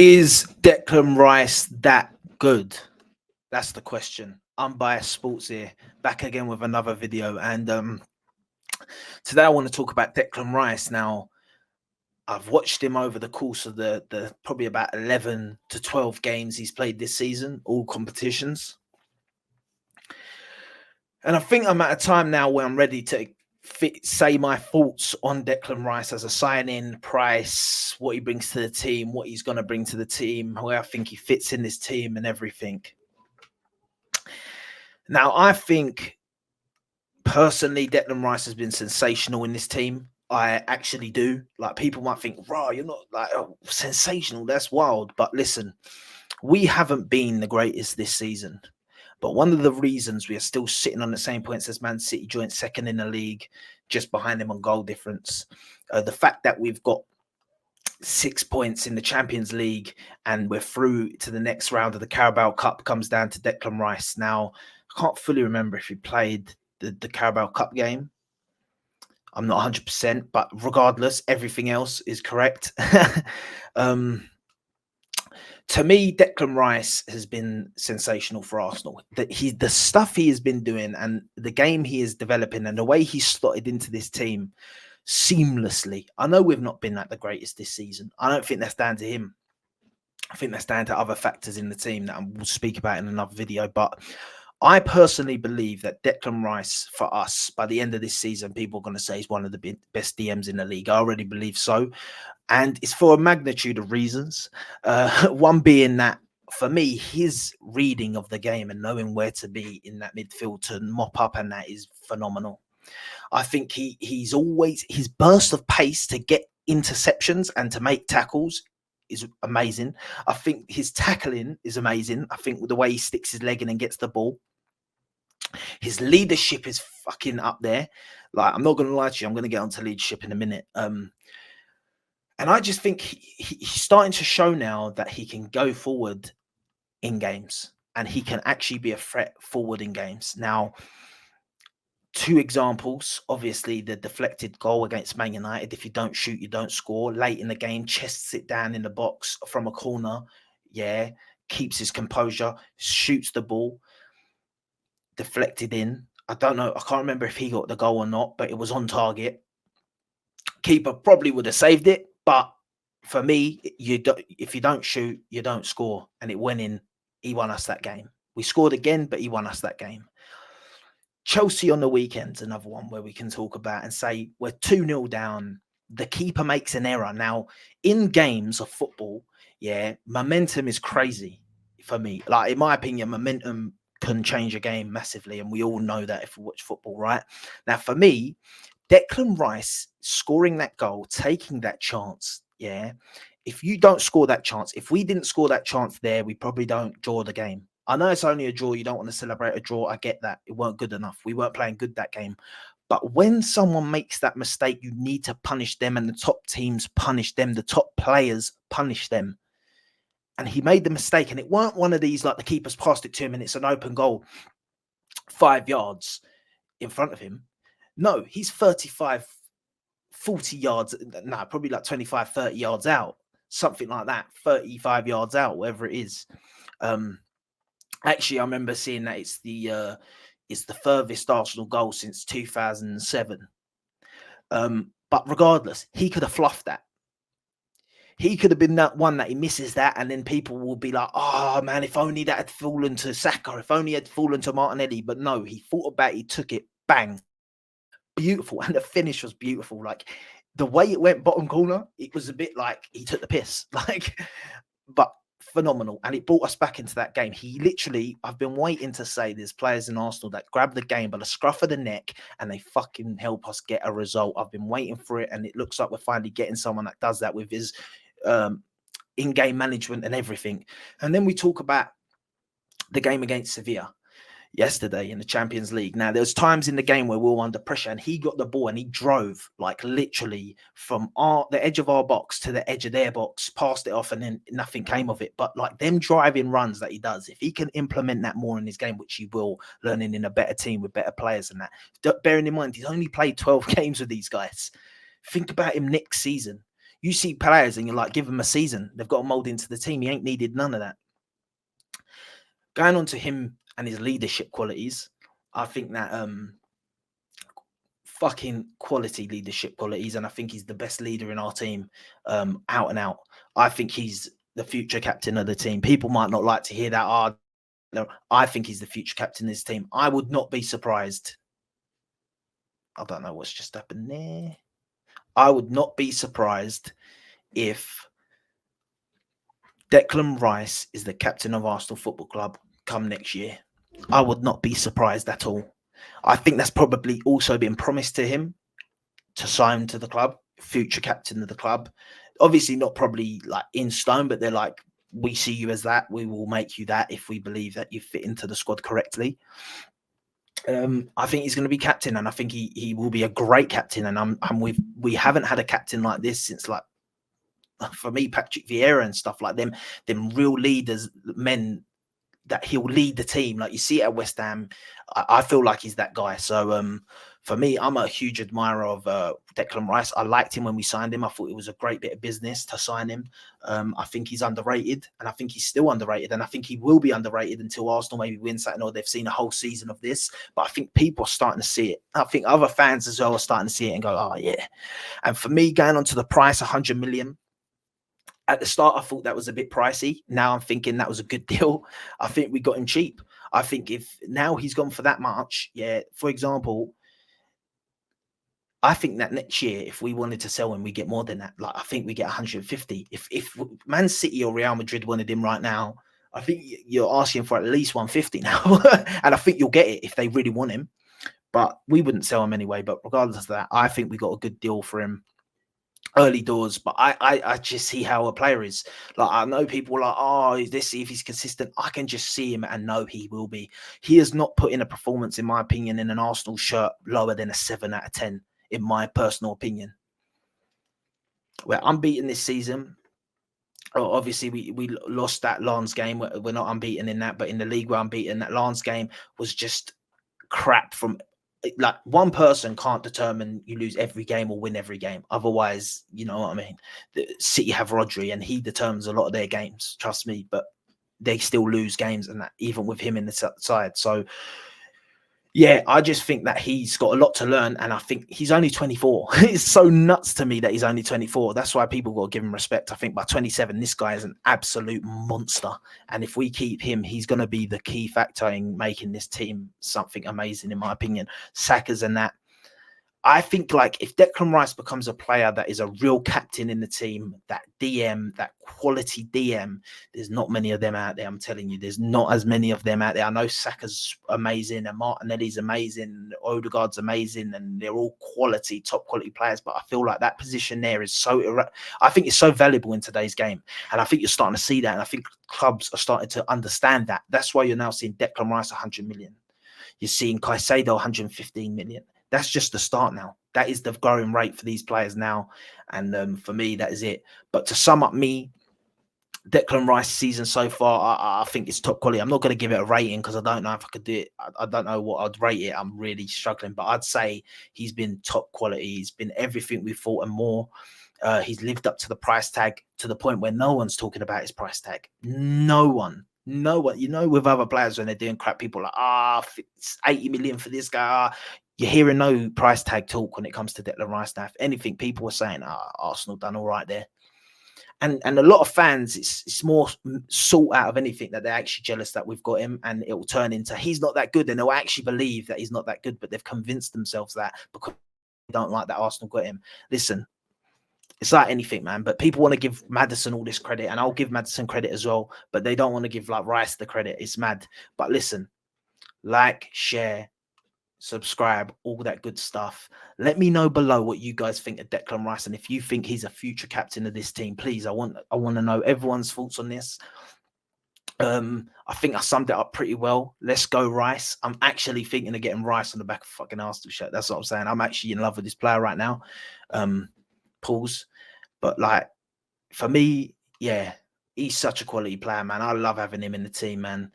Is Declan Rice that good? That's the question. Unbiased Sports here, back again with another video. And today I want to talk about Declan Rice. Now, I've watched him over the course of the probably about 11 to 12 games he's played this season, all competitions. And I think I'm at a time now where I'm ready to say my thoughts on Declan Rice as a sign-in, price, what he brings to the team, what he's going to bring to the team, where I think he fits in this team and everything. Now, I think personally Declan Rice has been sensational in this team. I actually do. Like, people might think, "Raw, you're not like sensational. That's wild." But listen, we haven't been the greatest this season. But one of the reasons we are still sitting on the same points as Man City, joint second in the league, just behind them on goal difference, the fact that we've got 6 points in the Champions League and we're through to the next round of the Carabao Cup comes down to Declan Rice. Now, I can't fully remember if he played the Carabao Cup game. I'm not 100%, but regardless, everything else is correct. To me, Declan Rice has been sensational for Arsenal. The stuff he has been doing and the game he is developing and the way he's slotted into this team seamlessly. I know we've not been at the greatest this season. I don't think that's down to him. I think that's down to other factors in the team that we'll speak about in another video. But I personally believe that Declan Rice, for us, by the end of this season, people are going to say he's one of the best DMs in the league. I already believe so. And it's for a magnitude of reasons. One being that, for me, his reading of the game and knowing where to be in that midfield to mop up and that is phenomenal. I think he's always, his burst of pace to get interceptions and to make tackles is amazing. I think his tackling is amazing. I think the way he sticks his leg in and gets the ball. His leadership is fucking up there. Like, I'm not going to lie to you. I'm going to get onto leadership in a minute. And I just think he's starting to show now that he can go forward in games and he can actually be a threat forward in games. Now, two examples, obviously the deflected goal against Man United. If you don't shoot, you don't score. Late in the game, chests it down in the box from a corner. Yeah, keeps his composure, shoots the ball, deflected in. I don't know. I can't remember if he got the goal or not, but it was on target. Keeper probably would have saved it, but for me, if you don't shoot, you don't score. And it went in. He won us that game. We scored again, but he won us that game. Chelsea on the weekend's another one where we can talk about and say we're 2-0 down. The keeper makes an error. Now, in games of football, yeah, momentum is crazy for me. Like, in my opinion, momentum can change a game massively, and we all know that if we watch football, right? Now, for me, Declan Rice scoring that goal, taking that chance, yeah. If you don't score that chance, if we didn't score that chance there, we probably don't draw the game. I know it's only a draw. You don't want to celebrate a draw. I get that. It weren't good enough. We weren't playing good that game. But when someone makes that mistake, you need to punish them, and the top teams punish them. The top players punish them. And he made the mistake, and it weren't one of these like the keeper's passed it to him and it's an open goal 5 yards in front of him. No, he's 35, 40 yards. No, probably like 25, 30 yards out. Something like that. 35 yards out, whatever it is. Actually, I remember seeing that it's the furthest Arsenal goal since 2007. But regardless, he could have fluffed that. He could have been that one that he misses that, and then people will be like, "Oh man, if only that had fallen to Saka, if only it had fallen to Martinelli." But no, he thought about it, he took it, bang, beautiful, and the finish was beautiful. Like, the way it went bottom corner, it was a bit like he took the piss, like, but phenomenal. And it brought us back into that game. He literally, I've been waiting to say there's players in Arsenal that grab the game by the scruff of the neck and they fucking help us get a result. I've been waiting for it, and it looks like we're finally getting someone that does that with his in-game management and everything. And then we talk about the game against Sevilla yesterday in the Champions League. Now, there was times in the game where we were under pressure and he got the ball and he drove like literally from the edge of our box to the edge of their box, passed it off, and then nothing came of it. But like, them driving runs that he does, if he can implement that more in his game, which he will, learning in a better team with better players and that, bearing in mind he's only played 12 games with these guys. Think about him next season. You see players and you're like, give him a season. They've got to mold into the team. He ain't needed none of that. Going on to him and his leadership qualities, I think that fucking quality leadership qualities, and I think he's the best leader in our team, out and out. I think he's the future captain of the team. People might not like to hear that. No, I think he's the future captain of this team. I would not be surprised. I don't know what's just happened there. I would not be surprised if Declan Rice is the captain of Arsenal Football Club come next year. I would not be surprised at all. I think that's probably also been promised to him to sign to the club, future captain of the club. Obviously, not probably like in stone, but they're like, we see you as that. We will make you that if we believe that you fit into the squad correctly. I think he's going to be captain, and I think he will be a great captain. And we haven't had a captain like this since, like, for me, Patrick Vieira and stuff like them real leaders, men that he'll lead the team. Like you see it at West Ham, I feel like he's that guy. So for me, I'm a huge admirer of Declan Rice. I liked him when we signed him. I thought it was a great bit of business to sign him. I think he's underrated, and I think he's still underrated, and I think he will be underrated until Arsenal maybe win something or they've seen a whole season of this. But I think people are starting to see it. I think other fans as well are starting to see it and go, oh yeah. And for me, going on to the price, 100 million. At the start, I thought that was a bit pricey. Now I'm thinking that was a good deal. I think we got him cheap. I think if now he's gone for that much, yeah, for example, I think that next year, if we wanted to sell him, we get more than that. Like, I think we get 150. If Man City or Real Madrid wanted him right now, I think you're asking for at least 150 now. And I think you'll get it if they really want him. But we wouldn't sell him anyway. But regardless of that, I think we got a good deal for him early doors. But I just see how a player is. Like, I know people are like, oh, let's see if he's consistent. I can just see him and know he will be. He has not put in a performance, in my opinion, in an Arsenal shirt lower than a 7 out of 10, in my personal opinion. We're unbeaten this season. Oh, obviously, we lost that Lens game. We're not unbeaten in that, but in the league, we're unbeaten. That Lens game was just crap. From like, one person can't determine you lose every game or win every game. Otherwise, you know what I mean. The City have Rodri, and he determines a lot of their games. Trust me, but they still lose games, and that even with him in the side. So yeah, I just think that he's got a lot to learn, and I think he's only 24. It's so nuts to me that he's only 24. That's why people got to give him respect. I think by 27, this guy is an absolute monster, and if we keep him, he's going to be the key factor in making this team something amazing, in my opinion. Saka's and that. I think, like, if Declan Rice becomes a player that is a real captain in the team, that DM, that quality DM, there's not many of them out there. I'm telling you, there's not as many of them out there. I know Saka's amazing, and Martinelli's amazing, Odegaard's amazing, and they're all quality, top quality players. But I feel like that position there is I think it's so valuable in today's game. And I think you're starting to see that. And I think clubs are starting to understand that. That's why you're now seeing Declan Rice 100 million. You're seeing Caicedo 115 million. That's just the start now. That is the going rate for these players now. And for me, that is it. But to sum up me, Declan Rice season so far, I think it's top quality. I'm not going to give it a rating because I don't know if I could do it. I don't know what I'd rate it. I'm really struggling. But I'd say he's been top quality. He's been everything we thought and more. He's lived up to the price tag, to the point where no one's talking about his price tag. No one. You know, with other players, when they're doing crap, people are like, it's 80 million for this guy. You're hearing no price tag talk when it comes to Declan Rice now. If anything, people are saying, Arsenal done all right there. And a lot of fans, it's more salt out of anything, that they're actually jealous that we've got him, and it will turn into he's not that good, and they'll actually believe that he's not that good, but they've convinced themselves that because they don't like that Arsenal got him. Listen, it's like anything, man. But people want to give Maddison all this credit, and I'll give Maddison credit as well, but they don't want to give like Rice the credit. It's mad. But listen, like, share, subscribe, all that good stuff. Let me know below what you guys think of Declan Rice, and if you think he's a future captain of this team, please. I want to know everyone's thoughts on this. I think I summed it up pretty well. Let's go Rice. I'm actually thinking of getting Rice on the back of fucking Arsenal shirt. That's what I'm saying. I'm actually in love with this player right now. Pause. But like, for me, yeah, he's such a quality player, man. I love having him in the team, man.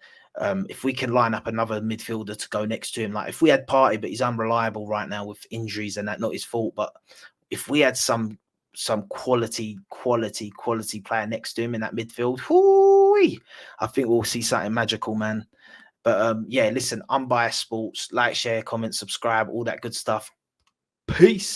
If we can line up another midfielder to go next to him, like if we had Partey, but he's unreliable right now with injuries and that, not his fault. But if we had some some quality player next to him in that midfield, whoo-wee, I think we'll see something magical, man. But yeah, listen, Unbiased Sports, like, share, comment, subscribe, all that good stuff. Peace.